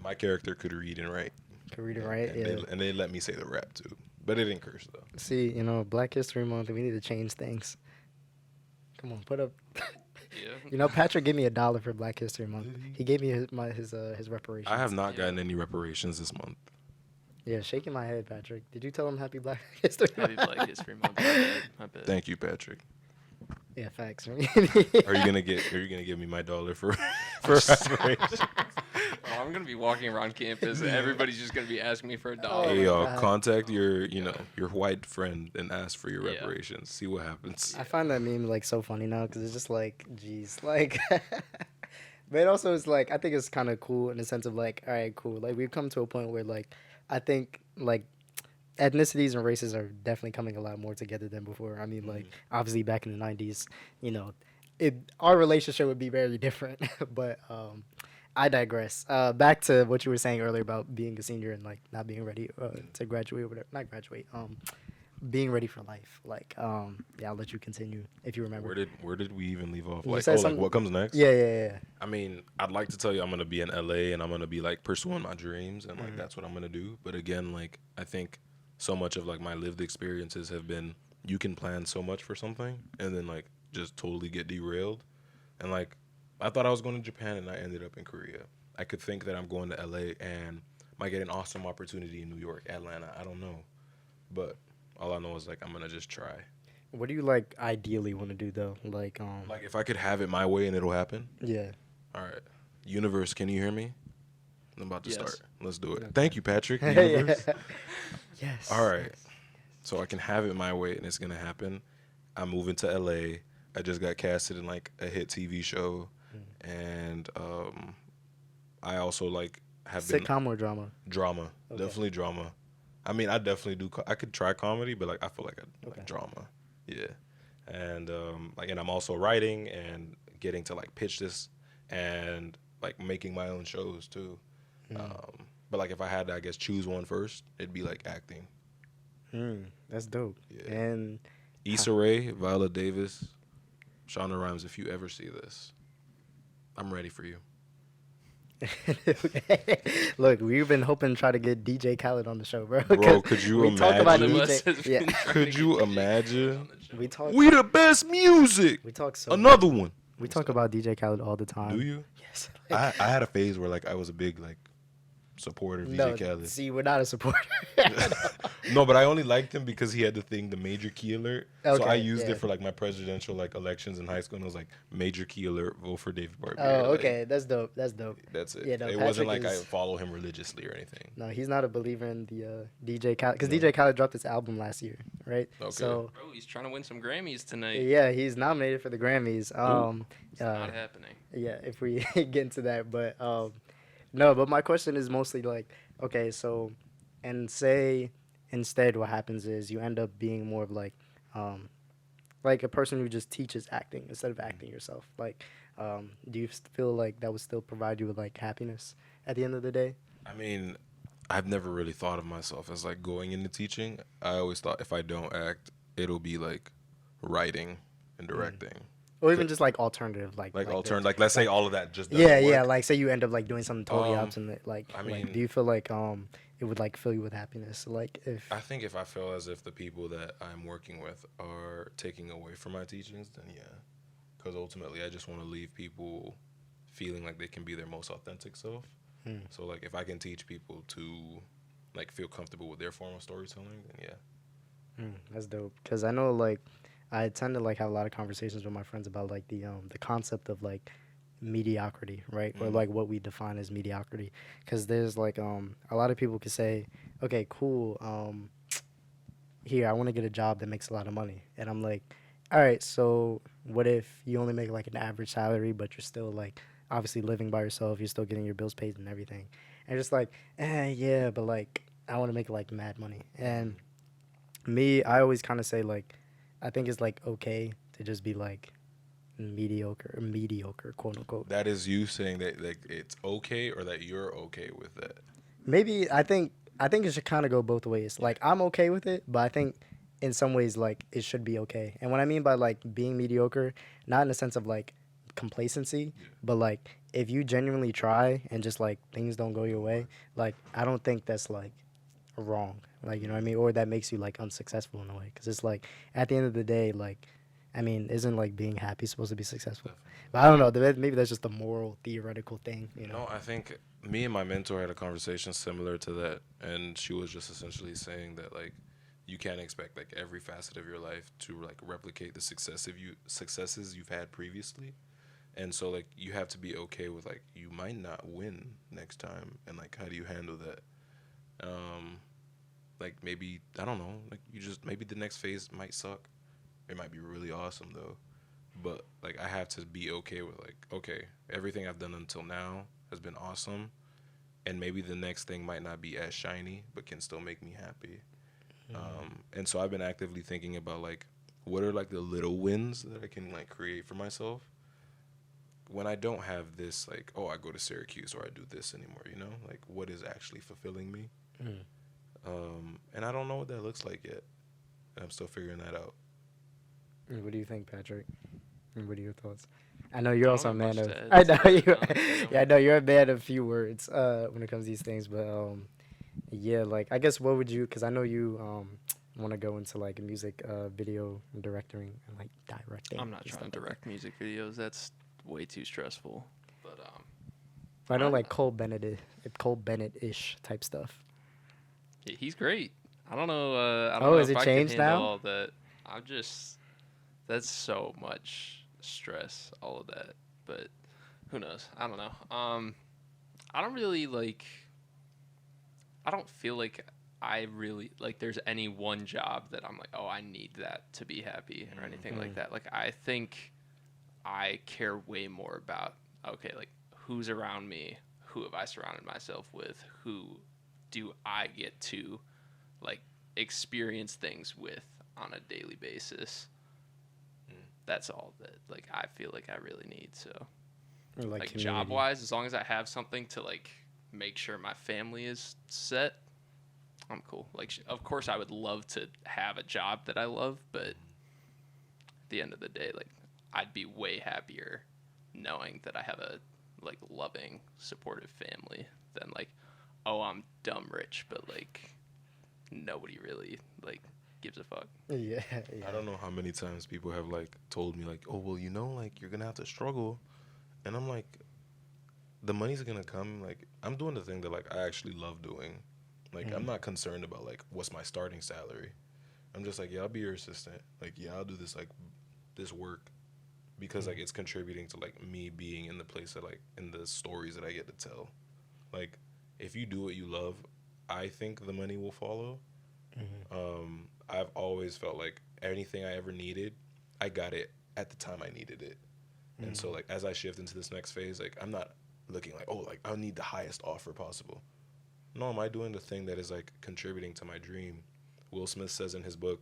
My character could read and write, Can read and write, and yeah. they let me say the rap too, but it didn't curse though. See, you know, Black History Month, we need to change things. Come on, put up. Yeah. You know, Patrick gave me $1 for Black History Month. He gave me his reparations. I have not Yeah. gotten any reparations this month. Yeah, shaking my head, Patrick. Did you tell him Happy Black History Happy Month? Black History Month. My bad. My bad. Thank you, Patrick. Yeah, facts. Are you gonna give me my dollar for reparations? Oh, I'm gonna be walking around campus and everybody's just gonna be asking me for a dollar. Oh Hey, my God. contact your your white friend and ask for your Yeah. reparations. See what happens. I find that meme like so funny now because it's just like, geez, like. But it also is like I think it's kind of cool in the sense of like, all right, cool. Like we've come to a point where like I think like ethnicities and races are definitely coming a lot more together than before. I mean, like obviously back in the '90s, you know, our relationship would be very different. But I digress. Back to what you were saying earlier about being a senior and like not being ready to graduate or whatever. Not graduate. Being ready for life. Like yeah, I'll let you continue if you remember. Where did we even leave off? You Like, said like something- what comes next? Yeah. I mean, I'd like to tell you I'm gonna be in LA and I'm gonna be like pursuing my dreams and like that's what I'm gonna do. But again, like I think so much of like my lived experiences have been you can plan so much for something and then like just totally get derailed. And like I thought I was going to Japan and I ended up in Korea. I could think that I'm going to LA and might get an awesome opportunity in New York, Atlanta. I don't know, but all I know is like I'm gonna just try. What do you like ideally want to do though? Like Like if I could have it my way and it'll happen. yeah. All right, universe, can you hear me? I'm about to Yes. start. Let's do it. Thank you, Patrick. Yeah. Universe. Yes. All right, so I can have it my way and it's gonna happen. I'm moving to LA. I just got casted in like a hit TV show, and I also like have been Sitcom or drama? drama. Okay. Definitely drama. I mean, I definitely do. I could try comedy, but like I feel like I Okay. like drama. Yeah, and like, and I'm also writing and getting to like pitch this and like making my own shows too. But like if I had to, I guess choose one first, it'd be like acting. That's dope. Yeah. And Issa Rae, Viola Davis, Shonda Rhimes. If you ever see this, I'm ready for you. look, we've been hoping to try to get DJ Khaled on the show, bro. Bro, 'Cause could you we talk about imagine? One of us has DJ. Yeah, been trying to Could get you DJ imagine? on the show. we talk. We the best music. We talk so. Another one. We talk about DJ Khaled all the time. Do you? Yes. I had a phase where like I was a big like supporter of no, DJ Khaled. see, we're not a supporter. No, but I only liked him because he had the thing, the major key alert. So I Okay, used yeah. it for like my presidential like elections in high school, and it was like major key alert, vote for David Barbier. Oh, Like, okay, that's dope. That's dope. that's it. Yeah, no, it wasn't Patrick like I is- follow him religiously or anything. No, he's not a believer in the DJ Khaled because No. DJ Khaled dropped his album last year, right? Okay. So Bro, he's trying to win some Grammys tonight. yeah, he's nominated for the Grammys. It's not happening. Yeah, if we get into that, but no, but my question is mostly like, okay, so, and say instead what happens is you end up being more of like a person who just teaches acting instead of acting yourself. Like, do you feel like that would still provide you with like happiness at the end of the day? I mean, I've never really thought of myself as like going into teaching. I always thought if I don't act, it'll be like writing and directing. Or even just like alternative, like Alternative. Like let's say all of that just doesn't yeah, yeah. work. Like, say you end up like doing something totally Um, opposite. Like, I like, mean- do you feel like it would like fill you with happiness? Like, if I think if I feel as if the people that I'm working with are taking away from my teachings, then yeah. Because ultimately, I just want to leave people feeling like they can be their most authentic self. So like, if I can teach people to like feel comfortable with their form of storytelling, then yeah. That's dope. Cause I know like I tend to like have a lot of conversations with my friends about like the concept of like mediocrity, right? Or like what we define as mediocrity. Cause there's like a lot of people could say, okay, cool. Here I want to get a job that makes a lot of money, and I'm like, all right. So what if you only make like an average salary, but you're still like obviously living by yourself, you're still getting your bills paid and everything, and just like, yeah, but like I want to make like mad money. And me, I always kind of say like, I think it's like okay to just be like mediocre, quote unquote. That is you saying that like it's okay, or that you're okay with that. Maybe I think I think it should kind of go both ways. Like I'm okay with it, but I think in some ways like it should be okay. And what I mean by like being mediocre, not in the sense of like complacency, Yeah. but like if you genuinely try and just like things don't go your way, like I don't think that's like wrong. Like you know what I mean, or that makes you like unsuccessful in a way. Because it's like at the end of the day, like I mean, isn't like being happy supposed to be successful? Definitely. But I don't know. Maybe that's just a moral theoretical thing, you know. No, I think me and my mentor had a conversation similar to that, and she was just essentially saying that like you can't expect like every facet of your life to like replicate the successes you've had previously, and so like you have to be okay with like you might not win next time, and like how do you handle that? Um, like maybe I don't know, like you just maybe the next phase might suck. It might be really awesome though, but like I have to be okay with like okay, everything I've done until now has been awesome, and maybe the next thing might not be as shiny, but can still make me happy. And so I've been actively thinking about like what are like the little wins that I can like create for myself when I don't have this like oh I go to Syracuse or I do this anymore. You know like what is actually fulfilling me. Mm. And I don't know what that looks like yet. And I'm still figuring that out. What do you think, Patrick? And what are your thoughts? I know you're I don't also a have man much of. to add I to know that, you. honestly. Yeah, I know you're a man of few words. When it comes to these things, but yeah, like I guess what would you? Because I know you want to go into like music, video directing and like directing. I'm not and trying stuff to like that. direct music videos. That's way too stressful. But I know I, like Cole Bennett ish type stuff. he's great. I don't know. I don't Oh, know is if it I could changed handle now? all that. I'm just that's so much stress, all of that. But who knows? I don't know. I don't really like. I don't feel like I really like. There's any one job that I'm like, oh, I need that to be happy or anything like Mm. that. Like I think I care way more about okay, like who's around me, who have I surrounded myself with, who do I get to like experience things with on a daily basis. That's all that like I feel like I really need. So Or like like job community. wise, as long as I have something to like make sure my family is set, I'm cool. Like of course I would love to have a job that I love, but at the end of the day, like I'd be way happier knowing that I have a like loving, supportive family than like, oh, I'm dumb rich, but like nobody really like gives a fuck. Yeah, I yeah. don't know how many times people have like told me like, oh well, you know, like you're gonna have to struggle, and I'm like, the money's gonna come. Like I'm doing the thing that like I actually love doing. Like I'm Mm. not concerned about like what's my starting salary. I'm just like, yeah, I'll be your assistant. Like yeah, I'll do this like this work because like Mm. it's contributing to like me being in the place that like in the stories that I get to tell. Like if you do what you love, I think the money will follow. Mm. I've always felt like anything I ever needed, I got it at the time I needed it. And so Mm. like as I shift into this next phase, like I'm not looking like, oh, like I need the highest offer possible. No, am I doing the thing that is like contributing to my dream? Will Smith says in his book,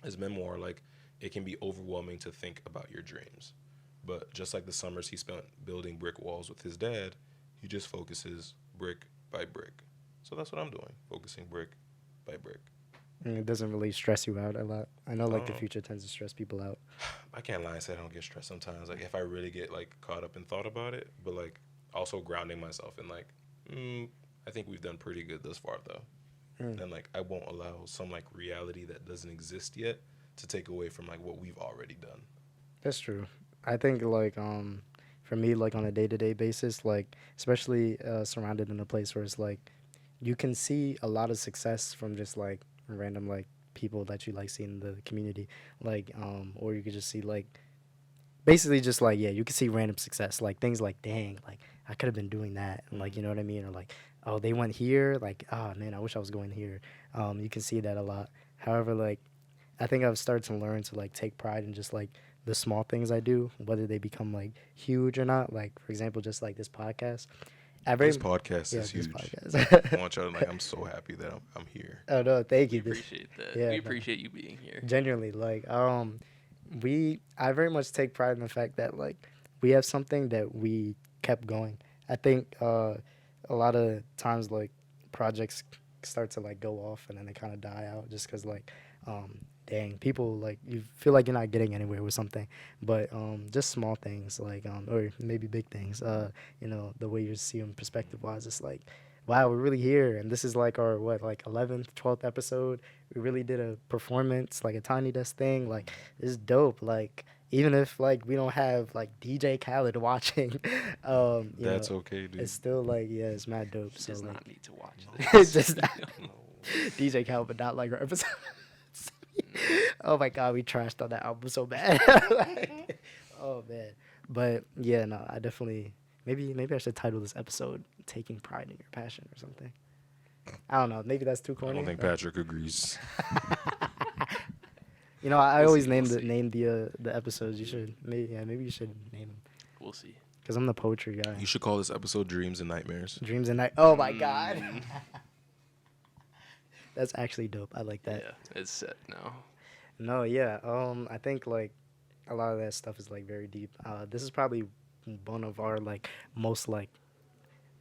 his memoir, like it can be overwhelming to think about your dreams. But just like the summers he spent building brick walls with his dad, he just focuses brick by brick. So that's what I'm doing, focusing brick by brick. And it doesn't really stress you out a lot. I know I like don't the know. future tends to stress people out. I can't lie and say I don't get stressed sometimes. Like if I really get like caught up in thought about it, but like also grounding myself in like, I think we've done pretty good thus far though. Mm. And like I won't allow some like reality that doesn't exist yet to take away from like what we've already done. That's true. I think like for me like on a day to day basis, like especially surrounded in a place where it's like you can see a lot of success from just like random like people that you like see in the community, like or you could just see like basically just like yeah you can see random success like things like dang like I could have been doing that and like you know what I mean or like oh they went here like oh man I wish I was going here. You can see that a lot. However, like I think I've started to learn to like take pride in just like the small things I do, whether they become like huge or not. Like for example, just like this podcast. I This very podcast yeah is this huge. I podcast. want y'all to like I'm so happy that I'm here. Oh no, thank We you. This appreciate that. yeah We no, appreciate you being here. genuinely like we I very much take pride in the fact that like we have something that we kept going. I think a lot of times like projects start to like go off and then they kind of die out just because like dang, people like you feel like you're not getting anywhere with something, but just small things like or maybe big things, you know, the way you see them perspective wise, it's like wow, we're really here, and this is like our what, like 11th 12th episode. We really did a performance, like a tiny desk thing, like it's dope. Like even if like we don't have like DJ Khaled watching, you That's know, okay, dude. it's still like yeah, it's mad dope. He So does like not need to watch it's this. just DJ Khaled, but not like our episode. Oh my god, we trashed on that album so bad. Like, oh man, but yeah, no, I definitely maybe I should title this episode "Taking Pride in Your Passion" or something. I don't know. Maybe that's too I corny. don't think Patrick agrees. You know, I We'll always see, name we'll the see. name the episodes. You should maybe you should name them We'll see. because I'm the poetry guy. You should call this episode "Dreams and Nightmares." Dreams and night. Oh my god, Mm, that's actually dope. I like that. yeah, it's set now. No, yeah. I think like a lot of that stuff is like very deep. This is probably one of our like most like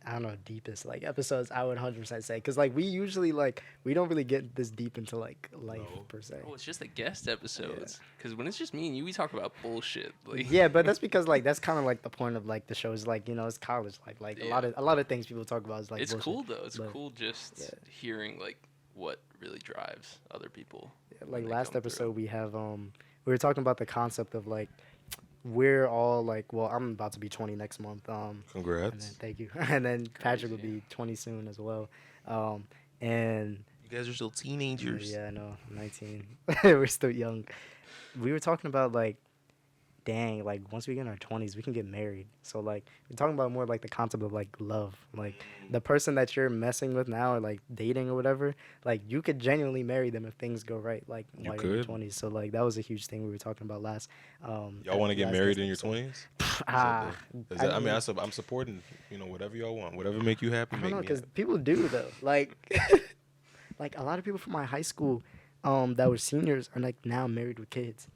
I don't know deepest like episodes. I would 100% say because like we usually like we don't really get this deep into like life No. per se. Oh, it's just the guest episodes. Because when it's just me and you, we talk about bullshit. Like, Yeah, but that's because like that's kind of like the point of like the show is like you know it's college life. Like Yeah. a lot of things people talk about is like it's bullshit. cool though. It's but- cool just yeah. hearing like what really drives other people. when Like they last come through. episode we have we were talking about the concept of like we're all like well I'm about to be 20 next month and then, Congrats. thank you and then Patrick will Crazy. be 20 soon as well and You guys are still teenagers. yeah I know 19 we're still young. We were talking about like dang, like once we get in our 20s, we can get married. So like we're talking about more like the concept of like love, like the person that you're messing with now or like dating or whatever, like you could genuinely marry them if things go right, like You while you're in your could. 20s. So like that was a huge thing we were talking about last. Y'all want to get last married guest in your episode. 20s? Ah, I mean, I'm supporting, you know, whatever y'all want. Whatever make you happy, I don't make know, me because happy. people do though. Like, like a lot of people from my high school, that were seniors are like now married with kids.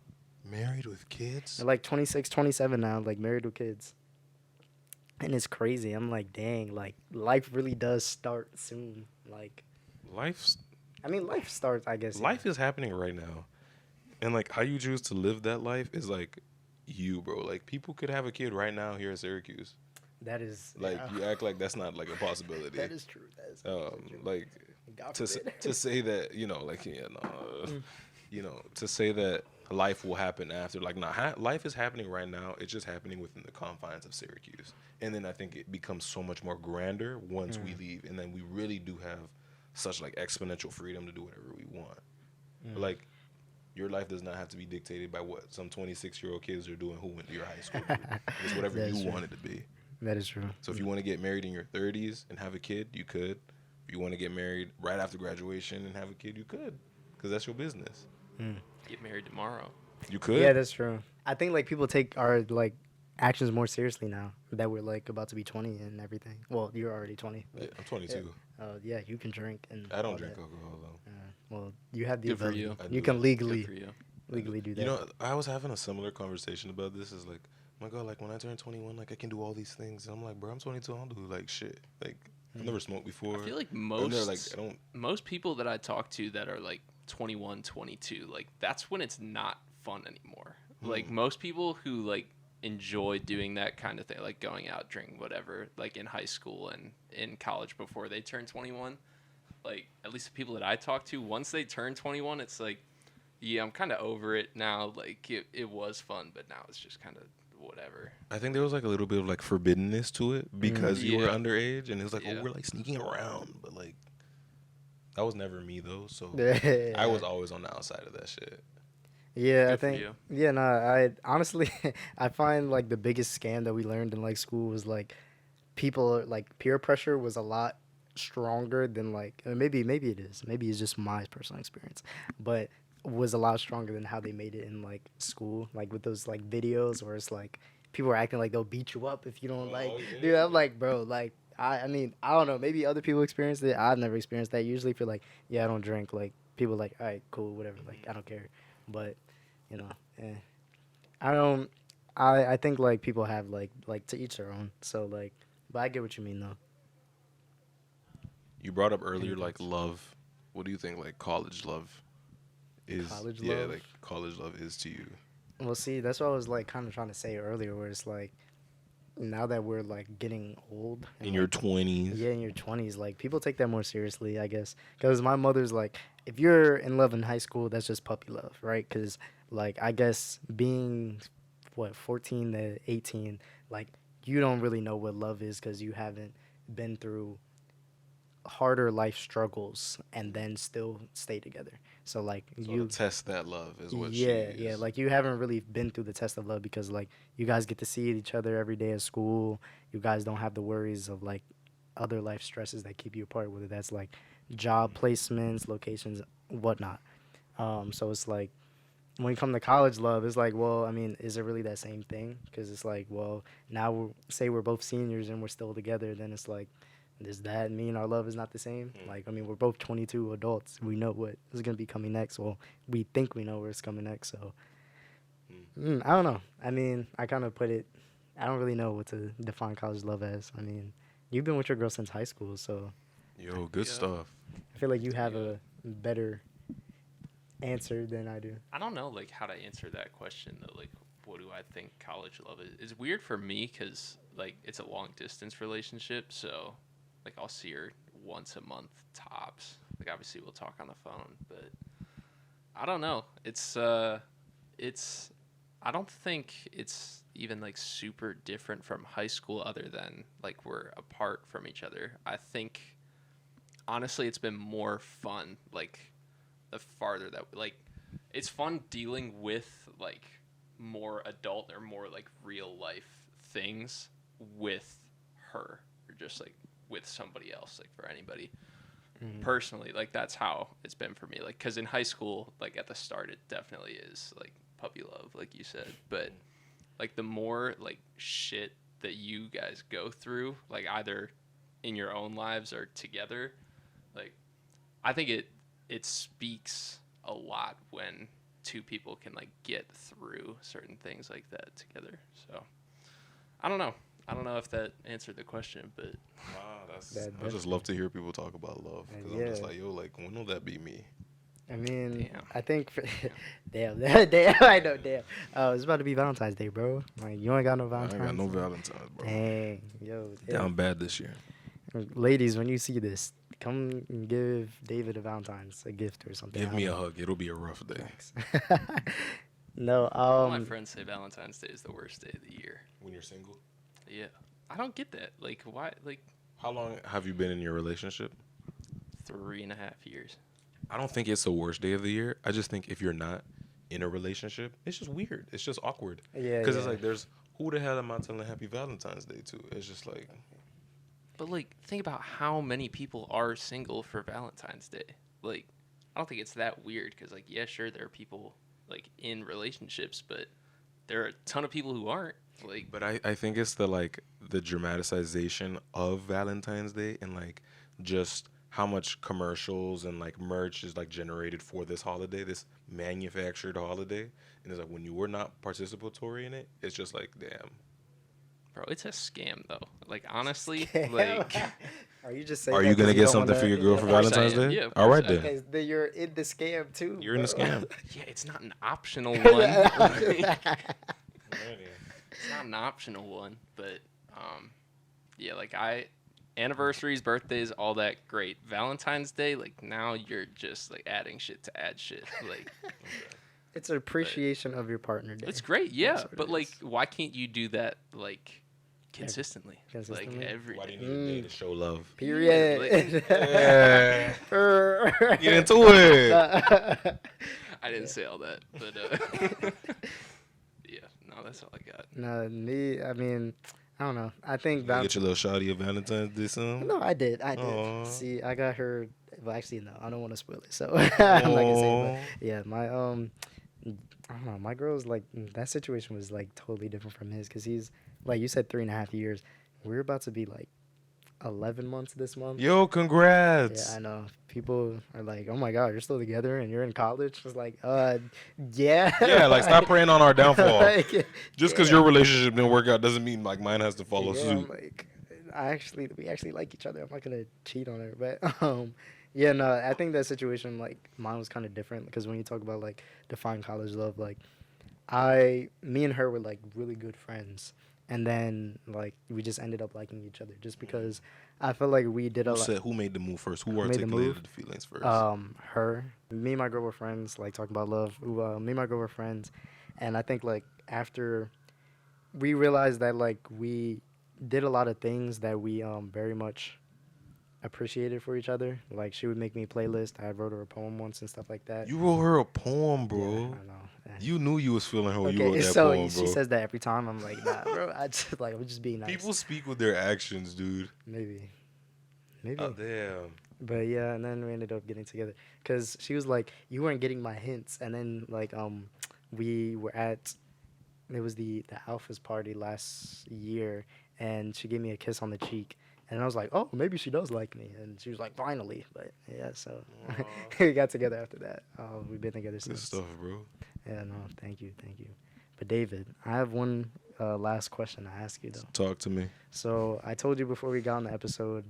Married with kids? They're like 26, 27 now, like married with kids. And it's crazy. I'm like, dang, like life really does start soon. Like, Life's I mean, life starts, I guess. life is happening right now. And like how you choose to live that life is like you, bro. Like people could have a kid right now here at Syracuse. That is. Like yeah. you act like that's not like a possibility. That is true. That is absolutely true. Like God to forbid. to say that, you know, like you know, to say that life will happen after, like, not life is happening right now. It's just happening within the confines of Syracuse, and then I think it becomes so much more grander once we leave, and then we really do have such like exponential freedom to do whatever we want. But, like, your life does not have to be dictated by what some 26-year-old kids are doing who went to your high school. It's whatever That is you true. want it to be. That is true. So if you want to get married in your 30s and have a kid, you could. If you want to get married right after graduation and have a kid, you could, because that's your business. Get married tomorrow. You could. Yeah, that's true. I think like people take our like actions more seriously now that we're like about to be 20 and everything. Well, you're already 20. Yeah, But, I'm 22. yeah, you can drink and. I don't all drink that. alcohol though. Well, you have the Good for ability. you. I You do. can Good legally for you. do that. You know, I was having a similar conversation about this. Is like, my God, like when I turn 21, like I can do all these things. And I'm like, bro, I'm 22. I don't do like shit. Like I've never smoked before. I feel like I've never, most like I don't. most people that I talk to that are like 21, 22, like that's when it's not fun anymore. Like most people who like enjoy doing that kind of thing, like going out, drinking, whatever, like in high school and in college before they turn 21, like at least the people that I talk to, once they turn 21, it's like, yeah, I'm kind of over it now. Like it was fun, but now it's just kind of whatever. I think there was like a little bit of like forbiddenness to it because you were Yeah. underage, and it was like, Yeah. oh, we're like sneaking around, but like that was never me though. So Yeah. I was always on the outside of that shit. Yeah, I Good for think. you. Yeah, no, I honestly, I find like the biggest scam that we learned in like school was like people like peer pressure was a lot stronger than like maybe it is maybe it's just my personal experience, but was a lot stronger than how they made it in like school, like with those like videos where it's like people are acting like they'll beat you up if you don't like. yeah. Dude, I'm like, bro, like I mean I don't know, maybe other people experienced it. I've never experienced that. Usually feel like yeah I don't drink, like people like all right cool whatever, like I don't care, but you know, I don't. I think like people have like to each their own. So like, but I get what you mean though. You brought up earlier Any like thoughts? love. What do you think like college love is? College Yeah, love. like college love is to you. Well, see, that's what I was like kind of trying to say earlier, where it's like now that we're like getting old In and your like 20s. yeah, in your 20s, like people take that more seriously, I guess. Because my mother's like, if you're in love in high school, that's just puppy love, right? Because like I guess being what 14 to 18, like you don't really know what love is because you haven't been through harder life struggles and then still stay together. So like So to you test that love is what yeah, yeah. she's. Like you haven't really been through the test of love because like you guys get to see each other every day at school. You guys don't have the worries of like other life stresses that keep you apart, whether that's like job placements, locations, whatnot. So it's like when you come to college love, it's like, well, I mean, is it really that same thing? Because it's like, well, now say we're both seniors and we're still together, then it's like, does that mean our love is not the same? Like, I mean, we're both 22 adults. We know what is going to be coming next. Well, we think we know where it's coming next. So, I don't know. I mean, I kind of put it, I don't really know what to define college love as. I mean, you've been with your girl since high school, so Yo, good Yeah. stuff. I feel like you have Yeah. a better answer than I do. I don't know like how to answer that question though. Like, what do I think college love is? It's weird for me because like it's a long distance relationship, so like I'll see her once a month tops. Like obviously we'll talk on the phone, but I don't know. It's I don't think it's even like super different from high school other than like we're apart from each other. I think honestly it's been more fun like the farther that like it's fun dealing with like more adult or more like real life things with her or just like with somebody else like for anybody personally like that's how it's been for me like because in high school like at the start it definitely is like puppy love like you said but like the more like shit that you guys go through like either in your own lives or together like I think it speaks a lot when two people can like get through certain things like that together. So I don't know. I don't know if that answered the question, but Wow, that's. That I just love to hear people talk about love because I'm just yeah. like, yo, like when will that be me? I mean, damn. I think for, damn, damn, I know, damn. It's about to be Valentine's Day, bro. Like, you ain't got no I Valentine's. ain't got no Valentine's, bro. Dang, yo, Down bad this year. ladies, when you see this, come and give David a Valentine's, a gift or something. Give I me don't a hug. It'll be a rough day. know. Thanks. No, All my friends say Valentine's Day is the worst day of the year. When you're single. Yeah. I don't get that. Like why like How long have you been in your relationship? 3.5 years. I don't think it's the worst day of the year. I just think if you're not in a relationship, it's just weird. It's just awkward. Yeah, Because it's yeah. like, there's who the hell am I telling Happy Valentine's Day to? It's just like, But like think about how many people are single for Valentine's Day. Like I don't think it's that weird cuz like yeah, sure there are people like in relationships, but there are a ton of people who aren't. Like but I think it's the dramatization of Valentine's Day and like just how much commercials and like merch is like generated for this holiday, this manufactured holiday. And it's like when you were not participatory in it, it's just like, damn. bro, it's a scam though. Like honestly, Damn. like Are you just saying Are that you 'cause gonna get don't something wanna- for your girl Of for course I Valentine's am. Day? Yeah, of All course right I then. Okay, then you're in the scam too. You're in the bro. scam. yeah, it's not an optional one. It's not an optional one, but yeah, like anniversaries, birthdays, all that great. Valentine's Day, like now you're just like adding shit to add shit. Like It's an appreciation of your partner day. it's great, yeah, That's what but it like is. get you do that like consistently? Consistently? Like every Why do day. you need a day to show love? Period. Yeah. Get Get into it. I didn't say all that, but yeah, no, that's all I got. No, me. I mean, I don't know. I think You get your little shawty of Valentine's Day soon? No, I did. I did. Aw. See, I got her. Well, actually, no. I don't want to spoil it, so I'm not gonna say. Aw. But yeah, my I don't know. My girl's like that situation was like totally different from his because he's like you said 3.5 years. We're about to be like 11 months this month. Yo, congrats. Yeah, I know. People are like, "Oh my God, you're still together and you're in college." It's like, yeah. Yeah, like stop praying on our downfall. Like, Just because yeah. your relationship didn't work out doesn't mean like mine has to follow Yeah, suit. I'm like, we actually like each other. I'm not gonna cheat on her, but yeah, no, I think that situation like mine was kind of different because when you talk about like define college love, like me and her were like really good friends, and then like we just ended up liking each other just because I felt like we did a lot. Who made the move first? Who Who made the move? articulated the feelings first? Her, me and my girl were friends, like talking about love. Me and my girl were friends, and I think like after we realized that like we did a lot of things that we very much appreciated for each other. Like she would make me a playlist. I wrote her a poem once and stuff like that. You wrote her a poem, Yeah, bro. I know. You knew you was feeling her when you Okay, wrote that so poem, she bro. says that every time. I'm like, nah, bro. I just like I'm just being nice. People speak with their actions, dude. Maybe, maybe. Oh, damn. But yeah, and then we ended up getting together because she was like, you weren't getting my hints, and then like we were at it was the Alphas party last year, and she gave me a kiss on the cheek, and I was like, oh, maybe she does like me, and she was like, finally, but yeah, so we got together after that. We've been together Good since. stuff, bro. Yeah, no, thank you. But David, I have one last question to ask you though. Talk to me. So I told you before we got on the episode,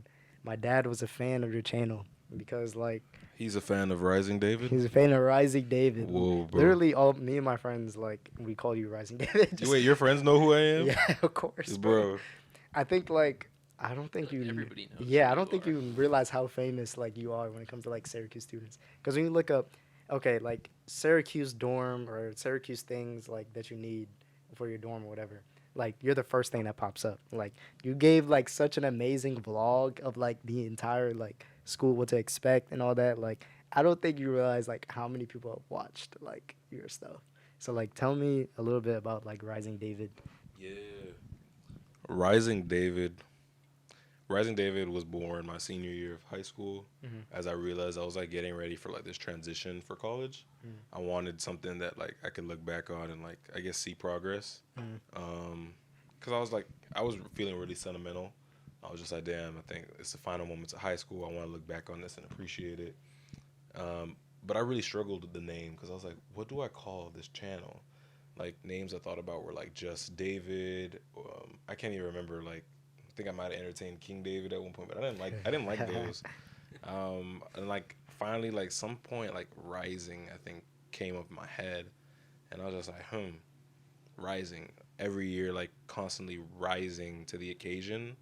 my dad was a fan of your channel because like He's a fan of Rising David. he's a fan of Rising David. Whoa, bro. Literally, all me and my friends like we call you Rising David. Wait, your friends know who I am? Yeah, of course, bro. Bro. I think like I don't think Like, you. everybody knows Yeah, who I don't you think are. you realize how famous like you are when it comes to like Syracuse students. Because when you look up, okay, like Syracuse dorm or Syracuse things like that you need for your dorm or whatever, like you're the first thing that pops up. Like you gave like such an amazing vlog of like the entire like school, what to expect and all that. Like I don't think you realize like how many people have watched like your stuff. So like tell me a little bit about like Rising David. Yeah. Rising David. Rising David was born my senior year of high school. Mhm. As I realized I was like getting ready for like this transition for college. I wanted something that like I could look back on and like I guess see progress. Cause I was feeling really sentimental. I was just like, damn, I think it's the final moments of high school. I want to look back on this and appreciate it. But I really struggled with the name because I was like, what do I call this channel? Like names I thought about were like Just David. I can't even remember. Like I think I might have entertained King David at one point, but I didn't like those. And like finally, like some point, like Rising I think came up in my head, and I was just like, Rising every year, like constantly rising to the occasion,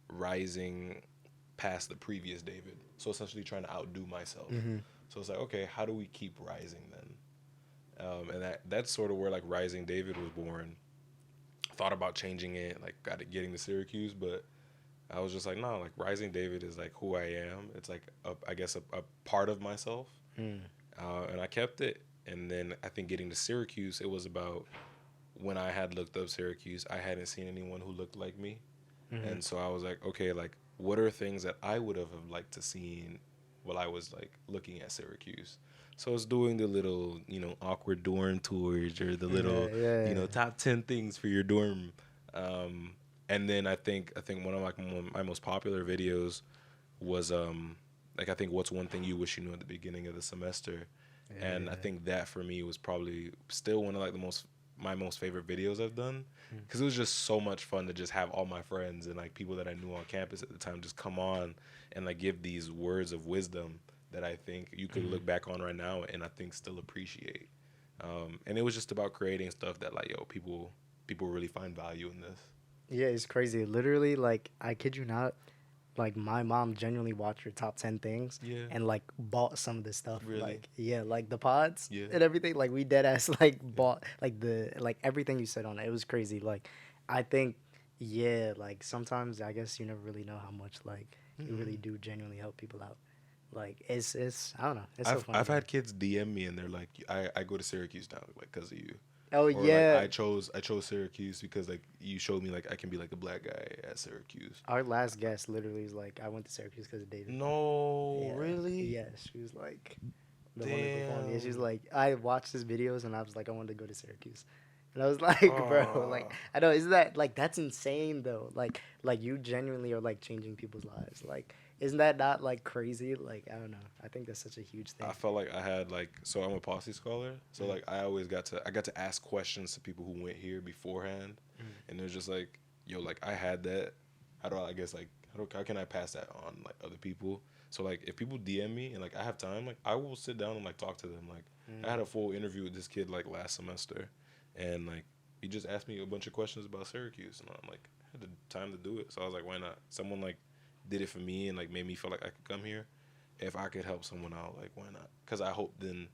rising past the previous David. So essentially trying to outdo myself. So it's like, okay, how do we keep rising then? And that's sort of where like Rising David was born. Thought about changing it, like getting to Syracuse, but I was just like, no, like Rising David is like who I am. It's like I guess a part of myself, and I kept it. And then I think getting to Syracuse, it was about when I had looked up Syracuse, I hadn't seen anyone who looked like me, and so I was like, okay, like what are things that I would have liked to see while I was like looking at Syracuse. So I was doing the little, awkward dorm tours or the little, top 10 things for your dorm. And then I think one of my most popular videos was like I think what's one thing you wish you knew at the beginning of the semester. And I think that for me was probably still one of like my most favorite videos I've done, because it was just so much fun to just have all my friends and like people that I knew on campus at the time just come on and like give these words of wisdom that I think you could look back on right now and I think still appreciate. And it was just about creating stuff that like, people really find value in this. Yeah, it's crazy. Literally, like, I kid you not, like, my mom genuinely watched your top 10 things and, like, bought some of this stuff. Really? Like, yeah, like the pods Yeah. and everything. Like, we dead ass, like, bought, like, everything you said on it. It was crazy. Like, I think, yeah, like, sometimes I guess you never really know how much, like, you really do genuinely help people out. Like, it's I don't know. It's so funny. I've had kids DM me and they're like, I go to Syracuse now, like, because of you. Oh, Or yeah. like, I chose Syracuse because like you showed me like I can be like a black guy at Syracuse. Our last guest literally was like, I went to Syracuse because of David. No, Yeah. really? Yeah, she was like, the one that performed. Yeah, she was Damn. like, I watched his videos and I was like, I wanted to go to Syracuse. And I was like, bro, like, I know, isn't that, like, that's insane though. Like you genuinely are like changing people's lives. Like, isn't that not like crazy? Like, I don't know. I think that's such a huge thing. I felt like I had like, so I'm a posse scholar, so like I always got to ask questions to people who went here beforehand, and it was just like, yo, like I had that. I guess like how can I pass that on like other people? So like if people DM me and like I have time, like I will sit down and like talk to them. Like I had a full interview with this kid like last semester, and like he just asked me a bunch of questions about Syracuse, and I'm like I had the time to do it, so I was like, why not? Someone like did it for me and like made me feel like I could come here. If I could help someone out, like why not? Because I hope then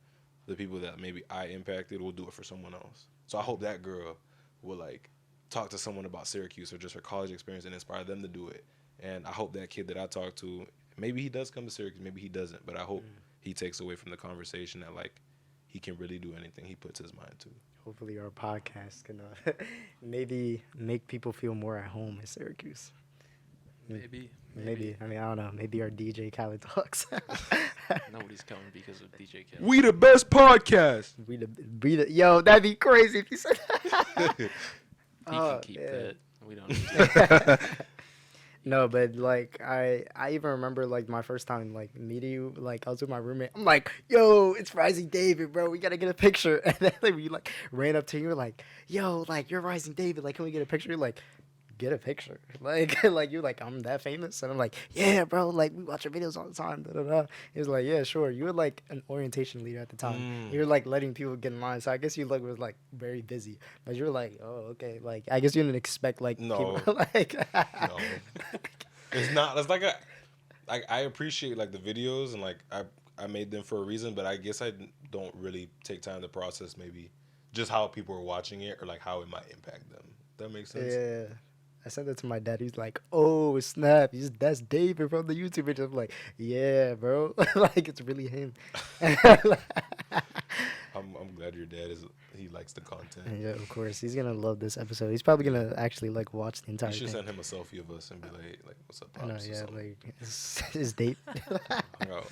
the people that maybe I impacted will do it for someone else. So I hope that girl will like talk to someone about Syracuse or just her college experience and inspire them to do it. And I hope that kid that I talked to, maybe he does come to Syracuse, maybe he doesn't, but I hope he takes away from the conversation that like he can really do anything he puts his mind to. Hopefully, our podcast can maybe make people feel more at home in Syracuse. Maybe. Maybe. I mean, I don't know. Maybe our DJ Khaled talks. Nobody's coming because of DJ Khaled. We the best podcast. Yo, that'd be crazy if you said that. He can keep that. We don't. No, but like I even remember like my first time like meeting you. Like I was with my roommate. I'm like, yo, it's Rising David, bro. We gotta get a picture. And then like, we like ran up to you. We're like, yo, like you're Rising David. Like, can we get a picture? You're like, get a picture. Like like you're like, I'm that famous. And I'm like, yeah, bro. Like we watch your videos all the time. Da, da, da. He was like, yeah, sure. You were like an orientation leader at the time. You were like letting people get in line. So I guess you like was like very busy. But you were like, oh, okay. Like I guess you didn't expect like No. people like No. It's not. It's like I appreciate like the videos and like I made them for a reason, but I guess I don't really take time to process maybe just how people are watching it or like how it might impact them. That makes sense. Yeah. I sent that to my dad. He's like, "Oh snap! That's David from the YouTube video." I'm like, "Yeah, bro. Like it's really him." I'm glad your dad he likes the content. Yeah, of course. He's gonna love this episode. He's probably gonna actually like watch the entire You should thing. send him a selfie of us and be like what's up, I know, pops? or yeah, something. like his date. hang out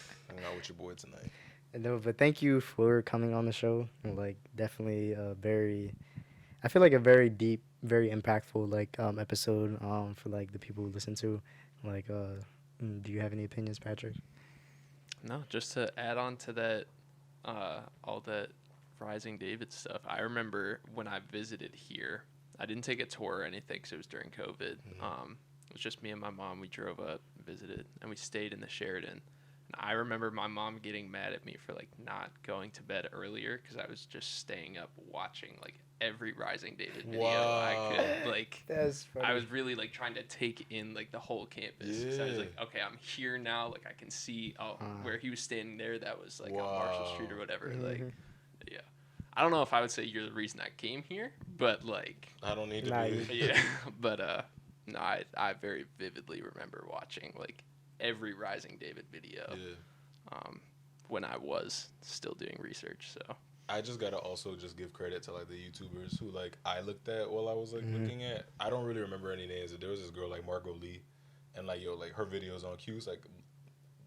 with your boy tonight. No, but thank you for coming on the show. Like, definitely I feel like a very deep, very impactful like episode for like the people who listen to. Like, do you have any opinions, Patrick? No, just to add on to that, all that Rising David stuff. I remember when I visited here, I didn't take a tour or anything because it was during COVID. It was just me and my mom. We drove up, visited, and we stayed in the Sheridan. And I remember my mom getting mad at me for like not going to bed earlier because I was just staying up watching like every Rising David video I could. Like, That's funny. I was really like trying to take in like the whole campus. So I was like, okay, I'm here now. Like I can see where he was standing there. That was like on Marshall Street or whatever. Like, yeah. I don't know if I would say you're the reason I came here, but like, I don't need to Nah, be. yeah. But no, I very vividly remember watching like every Rising David video when I was still doing research. So I just gotta also just give credit to like the YouTubers who like I looked at while I was like looking at. I don't really remember any names, but there was this girl like Margot Lee, and like like her videos on Q's like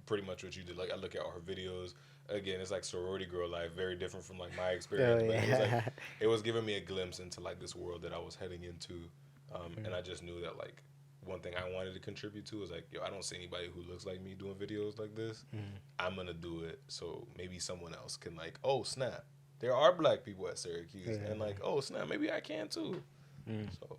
pretty much what you did. Like I look at all her videos. Again, it's like sorority girl life, very different from like my experience. But it was like it was giving me a glimpse into like this world that I was heading into, and I just knew that like one thing I wanted to contribute to was like, yo, I don't see anybody who looks like me doing videos like this. I'm gonna do it, so maybe someone else can like, oh snap, there are black people at Syracuse, and like, oh snap, maybe I can too. So,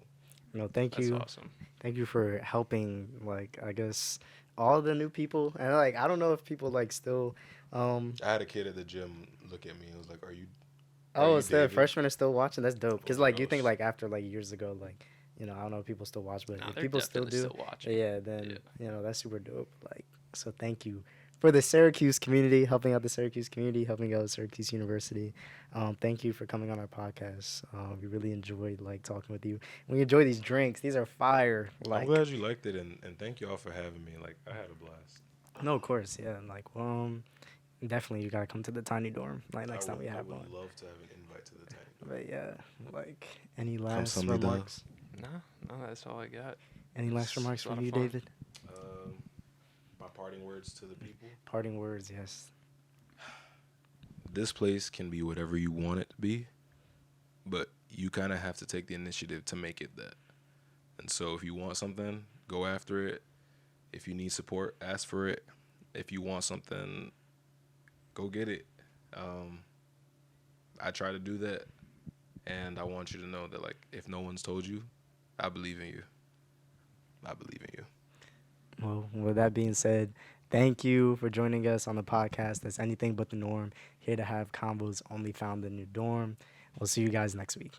no, thank you. that's awesome. Thank you for helping. Like, I guess all the new people, and like I don't know if people like still. I had a kid at the gym look at me and was like, "Are you?" Oh, you it's the David? freshmen are still watching. That's dope. Cause like you think knows? like after like years ago, like I don't know if people still watch, but Nah, if they're people still definitely do, still watching. yeah, then that's super dope. Like, so thank you for the Syracuse community, helping out the Syracuse community, helping out Syracuse University. Thank you for coming on our podcast. We really enjoyed like talking with you. We enjoy these drinks. These are fire. Like, I'm glad you liked it, and thank y'all for having me. Like, I had a blast. no, of course, yeah. And like, definitely you gotta come to the tiny dorm. Like next time we have I one. would love to have an invite to the tiny. But yeah, like any last someday, dog. remarks? No, that's all I got. Any last It's remarks a lot from of you, fun. David? My parting words to the people. Parting words, yes. This place can be whatever you want it to be, but you kind of have to take the initiative to make it that. And so if you want something, go after it. If you need support, ask for it. If you want something, go get it. I try to do that, and I want you to know that like if no one's told you, I believe in you. I believe in you. Well, with that being said, thank you for joining us on the podcast. That's Anything But the Norm. Here to have combos only found in your dorm. We'll see you guys next week.